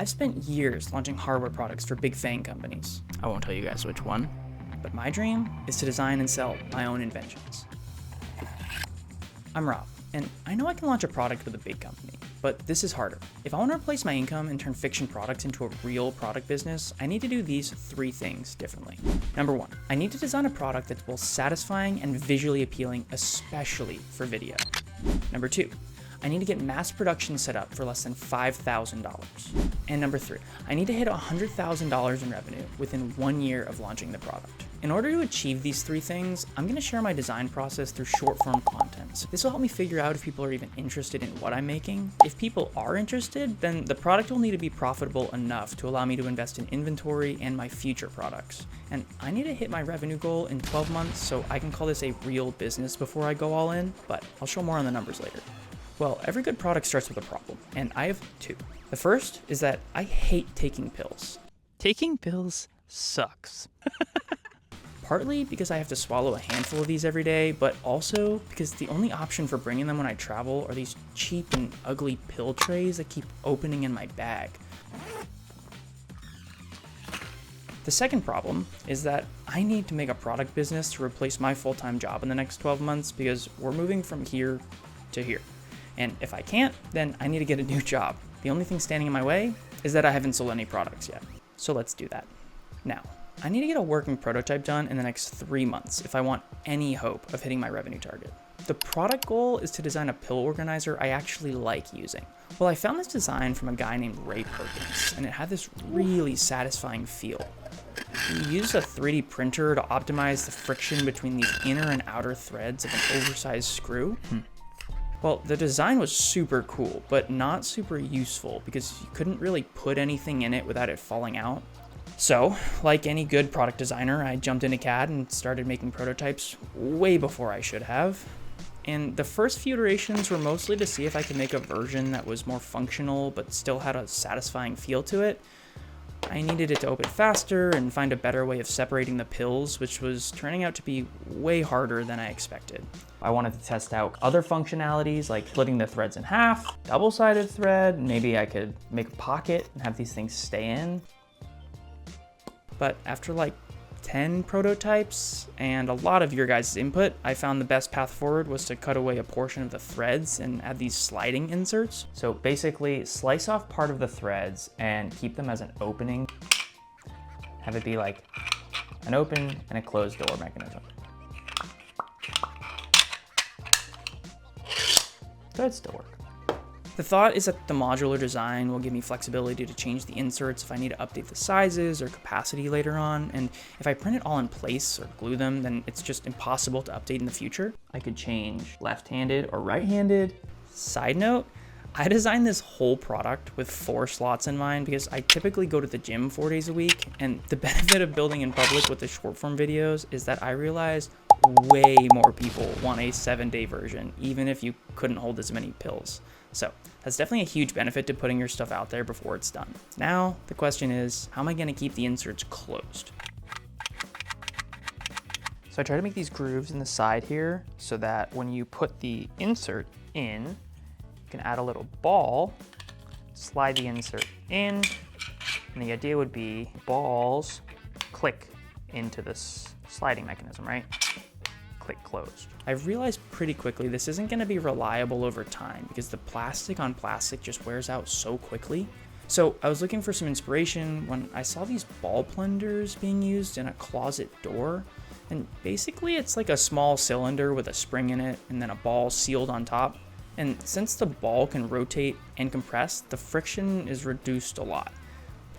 I've spent years launching hardware products for big FAANG companies. I won't tell you guys which one. But my dream is to design and sell my own inventions. I'm Rob, and I know I can launch a product with a big company, but this is harder. If I want to replace my income and turn fiction products into a real product business, I need to do these 3 things differently. Number 1, I need to design a product that's both satisfying and visually appealing, especially for video. Number 2, I need to get mass production set up for less than $5,000. And number 3, I need to hit $100,000 in revenue within 1 year of launching the product. In order to achieve these 3 things, I'm going to share my design process through short-form content. This will help me figure out if people are even interested in what I'm making. If people are interested, then the product will need to be profitable enough to allow me to invest in inventory and my future products. And I need to hit my revenue goal in 12 months so I can call this a real business before I go all in, but I'll show more on the numbers later. Well, every good product starts with a problem, and I have 2. The first is that I hate taking pills. Taking pills sucks. Partly because I have to swallow a handful of these every day, but also because the only option for bringing them when I travel are these cheap and ugly pill trays that keep opening in my bag. The second problem is that I need to make a product business to replace my full-time job in the next 12 months because we're moving from here to here. And if I can't, then I need to get a new job. The only thing standing in my way is that I haven't sold any products yet. So let's do that. Now, I need to get a working prototype done in the next 3 months if I want any hope of hitting my revenue target. The product goal is to design a pill organizer I actually like using. Well, I found this design from a guy named Ray Perkins, and it had this really satisfying feel. He used a 3D printer to optimize the friction between the inner and outer threads of an oversized screw. Well, the design was super cool, but not super useful because you couldn't really put anything in it without it falling out. So, like any good product designer, I jumped into CAD and started making prototypes way before I should have. And the first few iterations were mostly to see if I could make a version that was more functional but still had a satisfying feel to it. I needed it to open faster and find a better way of separating the pills, which was turning out to be way harder than I expected. I wanted to test out other functionalities like splitting the threads in half, double-sided thread, maybe I could make a pocket and have these things stay in. But after like 10 prototypes and a lot of your guys' input, I found the best path forward was to cut away a portion of the threads and add these sliding inserts. So basically slice off part of the threads and keep them as an opening. Have it be like an open and a closed door mechanism. Threads still work. The thought is that the modular design will give me flexibility to change the inserts if I need to update the sizes or capacity later on, and if I print it all in place or glue them, then it's just impossible to update in the future. I could change left-handed or right-handed. Side note, I designed this whole product with 4 slots in mind because I typically go to the gym 4 days a week, and the benefit of building in public with the short-form videos is that I realized way more people want a 7-day version, even if you couldn't hold as many pills. So that's definitely a huge benefit to putting your stuff out there before it's done. Now, the question is, how am I gonna keep the inserts closed? So I try to make these grooves in the side here so that when you put the insert in, you can add a little ball, slide the insert in, and the idea would be balls click into this sliding mechanism, right? Click closed. I realized pretty quickly this isn't going to be reliable over time because the plastic on plastic just wears out so quickly. So I was looking for some inspiration when I saw these ball plungers being used in a closet door. And basically it's like a small cylinder with a spring in it and then a ball sealed on top. And since the ball can rotate and compress, the friction is reduced a lot.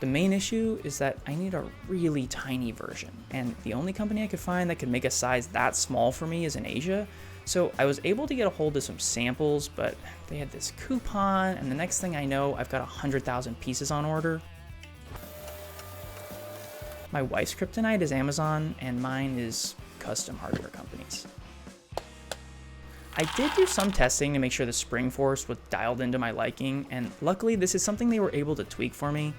The main issue is that I need a really tiny version, and the only company I could find that could make a size that small for me is in Asia. So I was able to get a hold of some samples, but they had this coupon, and the next thing I know, I've got 100,000 pieces on order. My wife's kryptonite is Amazon, and mine is custom hardware companies. I did do some testing to make sure the spring force was dialed into my liking, and luckily this is something they were able to tweak for me.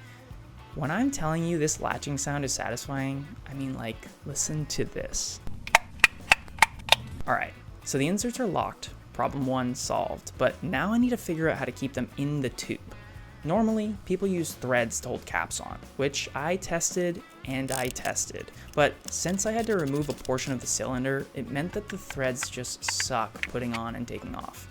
When I'm telling you this latching sound is satisfying, I mean, like, listen to this. All right, so the inserts are locked, problem 1 solved, but now I need to figure out how to keep them in the tube. Normally, people use threads to hold caps on, which I tested, but since I had to remove a portion of the cylinder, it meant that the threads just suck putting on and taking off.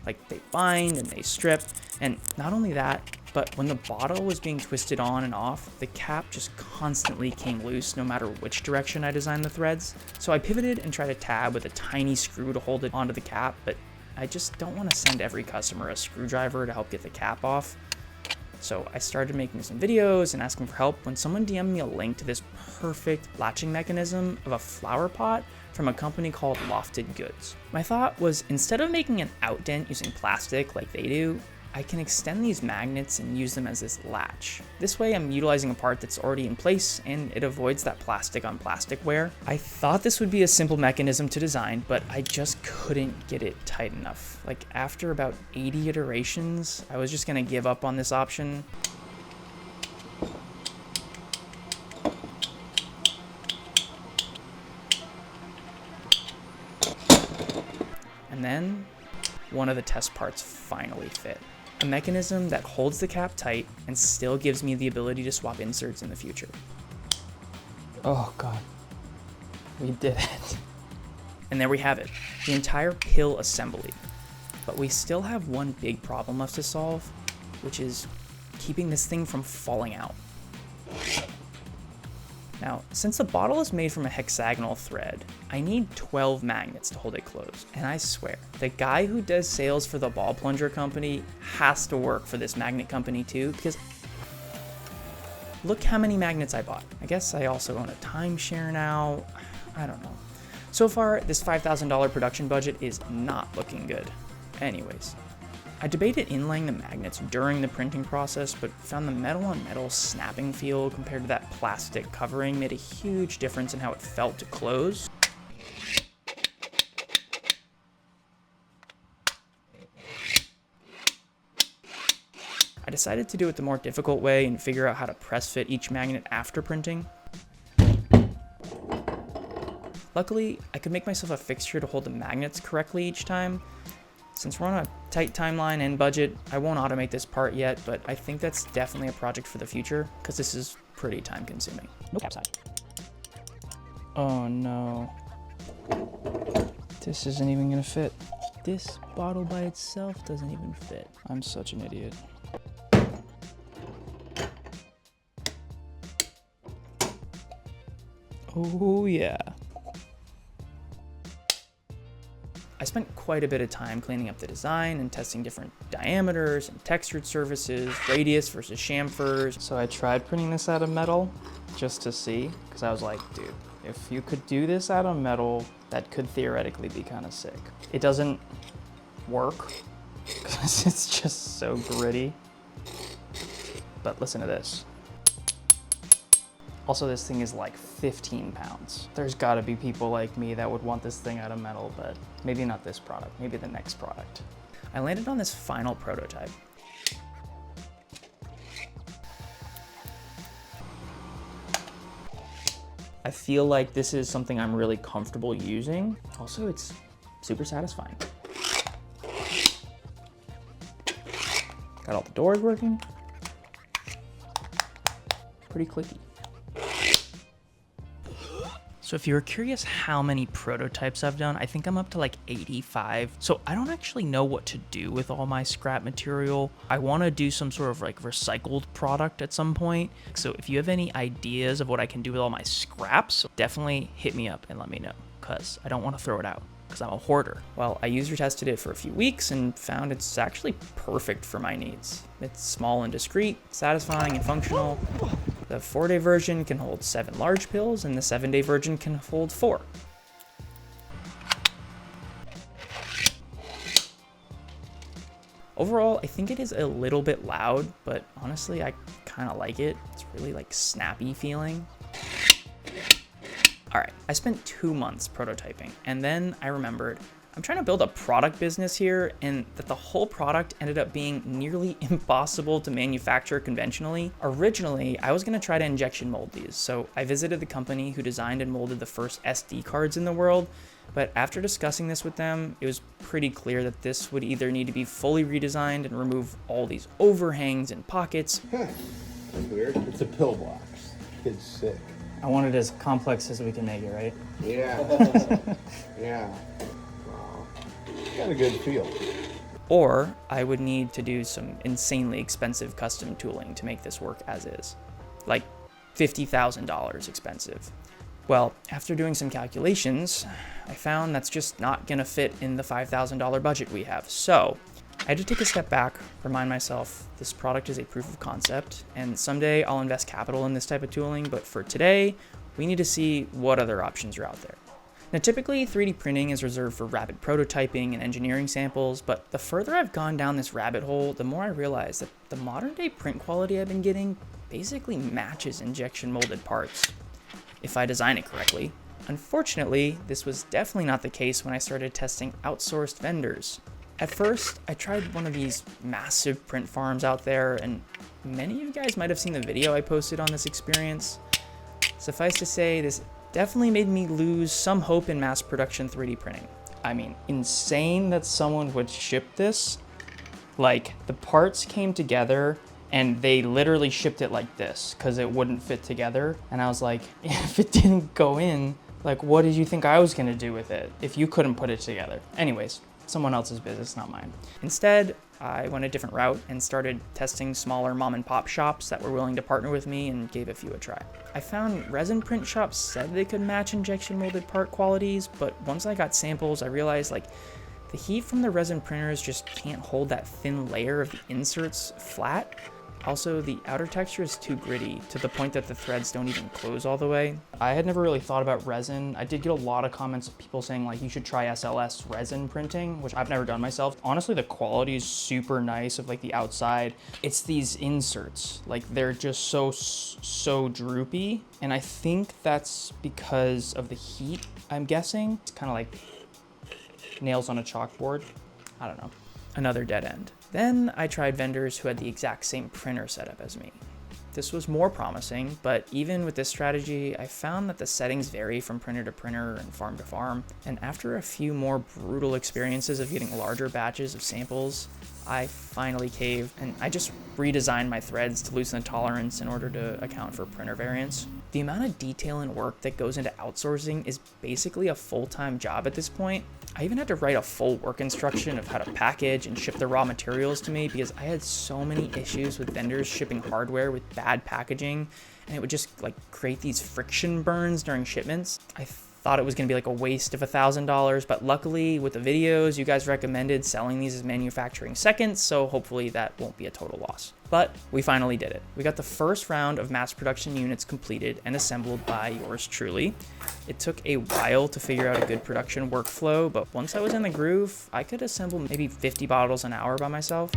Like, they bind and they strip, and not only that, but when the bottle was being twisted on and off, the cap just constantly came loose no matter which direction I designed the threads. So I pivoted and tried a tab with a tiny screw to hold it onto the cap, but I just don't want to send every customer a screwdriver to help get the cap off. So I started making some videos and asking for help when someone DM'd me a link to this perfect latching mechanism of a flower pot from a company called Lofted Goods. My thought was, instead of making an outdent using plastic like they do, I can extend these magnets and use them as this latch. This way I'm utilizing a part that's already in place and it avoids that plastic on plastic wear. I thought this would be a simple mechanism to design, but I just couldn't get it tight enough. Like, after about 80 iterations, I was just gonna give up on this option. And then one of the test parts finally fit. A mechanism that holds the cap tight and still gives me the ability to swap inserts in the future. Oh God, we did it. And there we have it, the entire pill assembly. But we still have one big problem left to solve, which is keeping this thing from falling out. Now, since the bottle is made from a hexagonal thread, I need 12 magnets to hold it closed. And I swear, the guy who does sales for the ball plunger company has to work for this magnet company too, because look how many magnets I bought. I guess I also own a timeshare now. I don't know. So far, this $5,000 production budget is not looking good. Anyways, I debated inlaying the magnets during the printing process, but found the metal on metal snapping feel compared to that plastic covering made a huge difference in how it felt to close. I decided to do it the more difficult way and figure out how to press fit each magnet after printing. Luckily, I could make myself a fixture to hold the magnets correctly each time. Since we're on a tight timeline and budget, I won't automate this part yet, but I think that's definitely a project for the future, because this is pretty time consuming. No cap side. Oh no. This isn't even gonna fit. This bottle by itself doesn't even fit. I'm such an idiot. Oh yeah. I spent quite a bit of time cleaning up the design and testing different diameters and textured surfaces, radius versus chamfers. So I tried printing this out of metal just to see, because I was like, dude, if you could do this out of metal, that could theoretically be kind of sick. It doesn't work because it's just so gritty. But listen to this. Also, this thing is like 15 pounds. There's gotta be people like me that would want this thing out of metal, but maybe not this product, maybe the next product. I landed on this final prototype. I feel like this is something I'm really comfortable using. Also, it's super satisfying. Got all the doors working. Pretty clicky. So if you were curious how many prototypes I've done, I think I'm up to like 85. So I don't actually know what to do with all my scrap material. I want to do some sort of like recycled product at some point. So if you have any ideas of what I can do with all my scraps, definitely hit me up and let me know, because I don't want to throw it out, because I'm a hoarder. Well, I user tested it for a few weeks and found it's actually perfect for my needs. It's small and discreet, satisfying and functional. The 4-day version can hold 7 large pills, and the 7-day version can hold 4. Overall, I think it is a little bit loud, but honestly, I kind of like it. It's really like snappy feeling. All right, I spent 2 months prototyping, and then I remembered I'm trying to build a product business here, and that the whole product ended up being nearly impossible to manufacture conventionally. Originally, I was gonna try to injection mold these, so I visited the company who designed and molded the first SD cards in the world, But after discussing this with them, it was pretty clear that this would either need to be fully redesigned and remove all these overhangs and pockets. That's weird. It's a pillbox. Kid's sick. I want it as complex as we can make it, right? Yeah. Yeah. Wow. Got a good feel. Or I would need to do some insanely expensive custom tooling to make this work as is. Like $50,000 expensive. Well, after doing some calculations, I found that's just not gonna fit in the $5,000 budget we have. So I had to take a step back, remind myself this product is a proof of concept, and someday I'll invest capital in this type of tooling, but for today, we need to see what other options are out there. Now, typically 3D printing is reserved for rapid prototyping and engineering samples, but the further I've gone down this rabbit hole, the more I realize that the modern day print quality I've been getting basically matches injection molded parts, if I design it correctly. Unfortunately, this was definitely not the case when I started testing outsourced vendors. At first, I tried one of these massive print farms out there, and many of you guys might have seen the video I posted on this experience. Suffice to say, this definitely made me lose some hope in mass production 3D printing. I mean, insane that someone would ship this. Like, the parts came together and they literally shipped it like this because it wouldn't fit together. And I was like, if it didn't go in, like, what did you think I was gonna do with it if you couldn't put it together? Anyways, someone else's business, not mine. Instead, I went a different route and started testing smaller mom and pop shops that were willing to partner with me and gave a few a try. I found resin print shops said they could match injection molded part qualities, but once I got samples, I realized like the heat from the resin printers just can't hold that thin layer of the inserts flat. Also, the outer texture is too gritty to the point that the threads don't even close all the way. I had never really thought about resin. I did get a lot of comments of people saying like you should try SLS resin printing, which I've never done myself. Honestly, the quality is super nice of like the outside. It's these inserts, like they're just so droopy. And I think that's because of the heat, I'm guessing. It's kind of like nails on a chalkboard. I don't know. Another dead end. Then I tried vendors who had the exact same printer setup as me. This was more promising, but even with this strategy, I found that the settings vary from printer to printer and farm to farm. And after a few more brutal experiences of getting larger batches of samples, I finally caved and I just redesigned my threads to loosen the tolerance in order to account for printer variance. The amount of detail and work that goes into outsourcing is basically a full-time job at this point. I even had to write a full work instruction of how to package and ship the raw materials to me because I had so many issues with vendors shipping hardware with bad packaging, and it would just like create these friction burns during shipments. I thought it was gonna be like a waste of $1,000, but luckily with the videos, you guys recommended selling these as manufacturing seconds, so hopefully that won't be a total loss. But we finally did it. We got the first round of mass production units completed and assembled by yours truly. It took a while to figure out a good production workflow, but once I was in the groove, I could assemble maybe 50 bottles an hour by myself.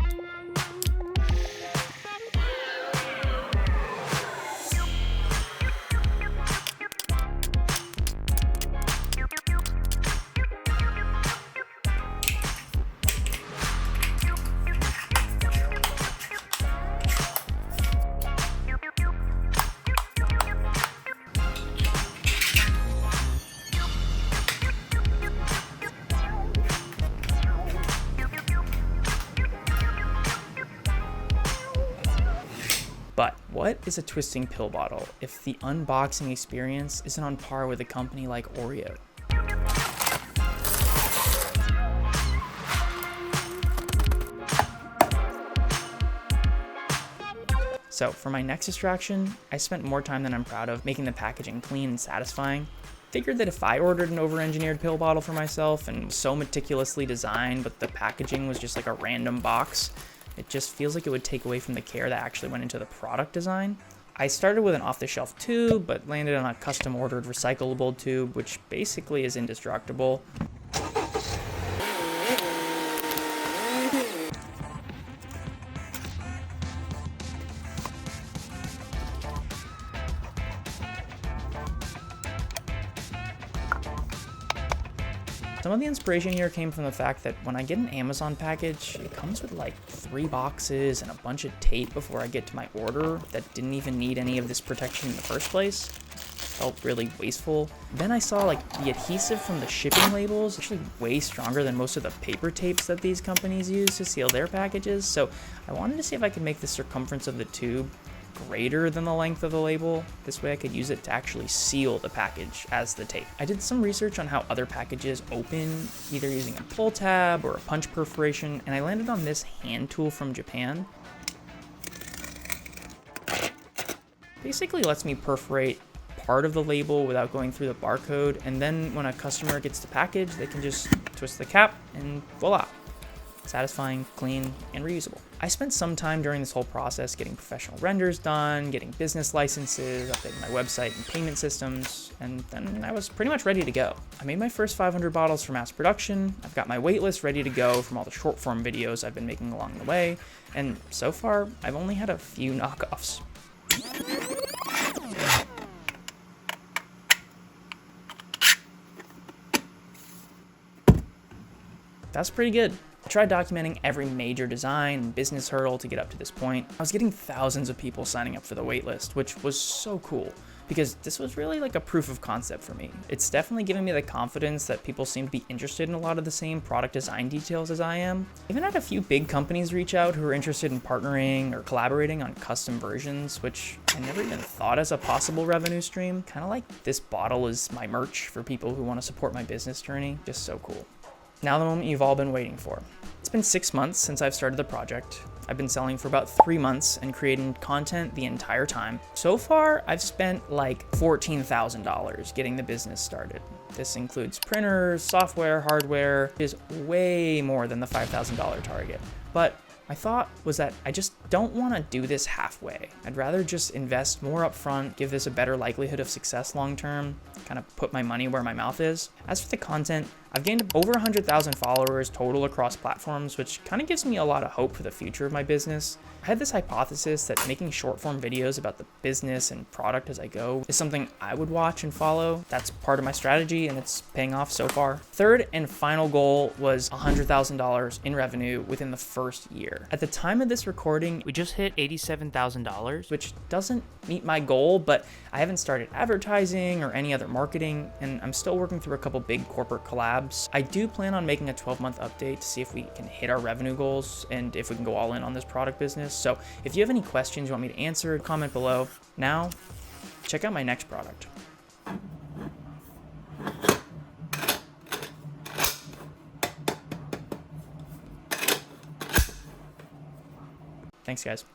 But what is a twisting pill bottle if the unboxing experience isn't on par with a company like Oreo? So for my next distraction, I spent more time than I'm proud of making the packaging clean and satisfying. Figured that if I ordered an over-engineered pill bottle for myself and was so meticulously designed, but the packaging was just like a random box, it just feels like it would take away from the care that actually went into the product design. I started with an off-the-shelf tube, but landed on a custom-ordered recyclable tube, which basically is indestructible. Some of the inspiration here came from the fact that when I get an Amazon package, it comes with like 3 boxes and a bunch of tape before I get to my order that didn't even need any of this protection in the first place. Felt really wasteful. Then I saw like the adhesive from the shipping labels actually way stronger than most of the paper tapes that these companies use to seal their packages. So I wanted to see if I could make the circumference of the tube greater than the length of the label. This way I could use it to actually seal the package as the tape. I did some research on how other packages open, either using a pull tab or a punch perforation, and I landed on this hand tool from Japan. Basically lets me perforate part of the label without going through the barcode, and then when a customer gets the package, they can just twist the cap and voila. Satisfying, clean, and reusable. I spent some time during this whole process getting professional renders done, getting business licenses, updating my website and payment systems, and then I was pretty much ready to go. I made my first 500 bottles for mass production, I've got my waitlist ready to go from all the short form videos I've been making along the way, and so far, I've only had a few knockoffs. That's pretty good. I tried documenting every major design and business hurdle to get up to this point. I was getting thousands of people signing up for the waitlist, which was so cool because this was really like a proof of concept for me. It's definitely giving me the confidence that people seem to be interested in a lot of the same product design details as I am. I even had a few big companies reach out who were interested in partnering or collaborating on custom versions, which I never even thought as a possible revenue stream. Kind of like this bottle is my merch for people who want to support my business journey. Just so cool. Now the moment you've all been waiting for. It's been 6 months since I've started the project. I've been selling for about 3 months and creating content the entire time. So far, I've spent like $14,000 getting the business started. This includes printers, software, hardware. It is way more than the $5,000 target. But my thought was that I just don't want to do this halfway. I'd rather just invest more upfront, give this a better likelihood of success long term, kind of put my money where my mouth is. As for the content, I've gained over 100,000 followers total across platforms, which kind of gives me a lot of hope for the future of my business. I had this hypothesis that making short form videos about the business and product as I go is something I would watch and follow. That's part of my strategy and it's paying off so far. Third and final goal was $100,000 in revenue within the first year. At the time of this recording, we just hit $87,000, which doesn't meet my goal, but I haven't started advertising or any other marketing, and I'm still working through a couple big corporate collabs. I do plan on making a 12-month update to see if we can hit our revenue goals and if we can go all in on this product business. So if you have any questions you want me to answer, comment below. Now, check out my next product. Thanks, guys.